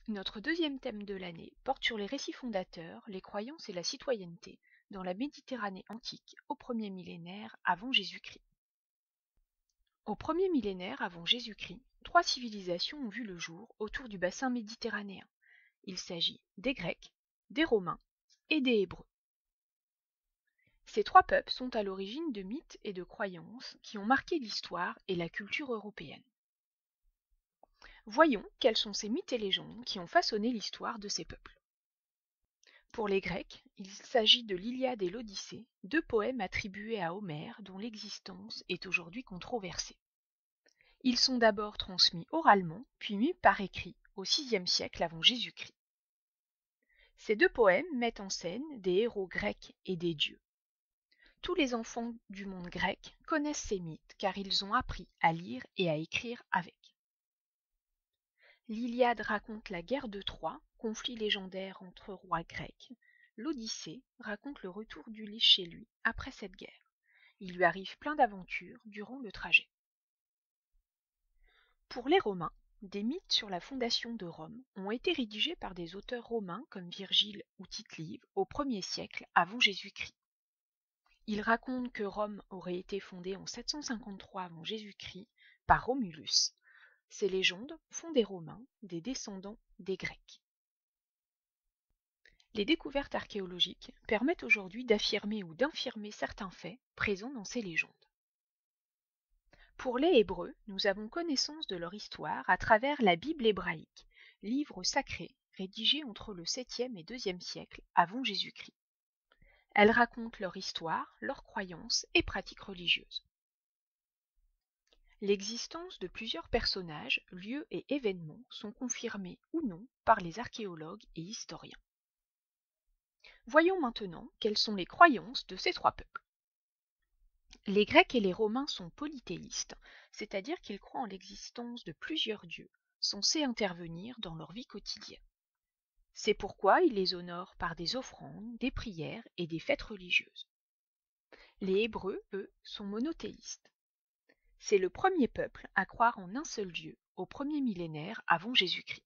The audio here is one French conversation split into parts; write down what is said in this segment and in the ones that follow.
Notre deuxième thème de l'année porte sur les récits fondateurs, les croyances et la citoyenneté dans la Méditerranée antique au premier millénaire avant Jésus-Christ. Au premier millénaire avant Jésus-Christ, 3 civilisations ont vu le jour autour du bassin méditerranéen. Il s'agit des Grecs, des Romains et des Hébreux. Ces 3 peuples sont à l'origine de mythes et de croyances qui ont marqué l'histoire et la culture européenne. Voyons quels sont ces mythes et légendes qui ont façonné l'histoire de ces peuples. Pour les Grecs, il s'agit de l'Iliade et l'Odyssée, 2 poèmes attribués à Homère dont l'existence est aujourd'hui controversée. Ils sont d'abord transmis oralement, puis mis par écrit au VIe siècle avant Jésus-Christ. Ces 2 poèmes mettent en scène des héros grecs et des dieux. Tous les enfants du monde grec connaissent ces mythes car ils ont appris à lire et à écrire avec. L'Iliade raconte la guerre de Troie, conflit légendaire entre rois grecs. L'Odyssée raconte le retour d'Ulysse chez lui après cette guerre. Il lui arrive plein d'aventures durant le trajet. Pour les Romains, des mythes sur la fondation de Rome ont été rédigés par des auteurs romains comme Virgile ou Tite-Live au 1er siècle avant Jésus-Christ. Ils racontent que Rome aurait été fondée en 753 avant Jésus-Christ par Romulus. Ces légendes font des Romains des descendants des Grecs. Les découvertes archéologiques permettent aujourd'hui d'affirmer ou d'infirmer certains faits présents dans ces légendes. Pour les Hébreux, nous avons connaissance de leur histoire à travers la Bible hébraïque, livre sacré rédigé entre le 7e et 2e siècle avant Jésus-Christ. Elle raconte leur histoire, leurs croyances et pratiques religieuses. L'existence de plusieurs personnages, lieux et événements sont confirmés ou non par les archéologues et historiens. Voyons maintenant quelles sont les croyances de ces 3 peuples. Les Grecs et les Romains sont polythéistes, c'est-à-dire qu'ils croient en l'existence de plusieurs dieux, censés intervenir dans leur vie quotidienne. C'est pourquoi ils les honorent par des offrandes, des prières et des fêtes religieuses. Les Hébreux, eux, sont monothéistes. C'est le premier peuple à croire en un seul Dieu au premier millénaire avant Jésus-Christ.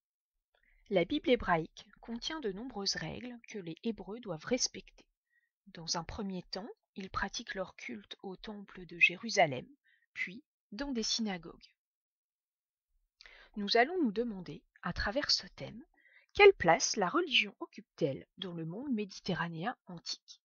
La Bible hébraïque contient de nombreuses règles que les Hébreux doivent respecter. Dans un premier temps, ils pratiquent leur culte au temple de Jérusalem, puis dans des synagogues. Nous allons nous demander, à travers ce thème, quelle place la religion occupe-t-elle dans le monde méditerranéen antique ?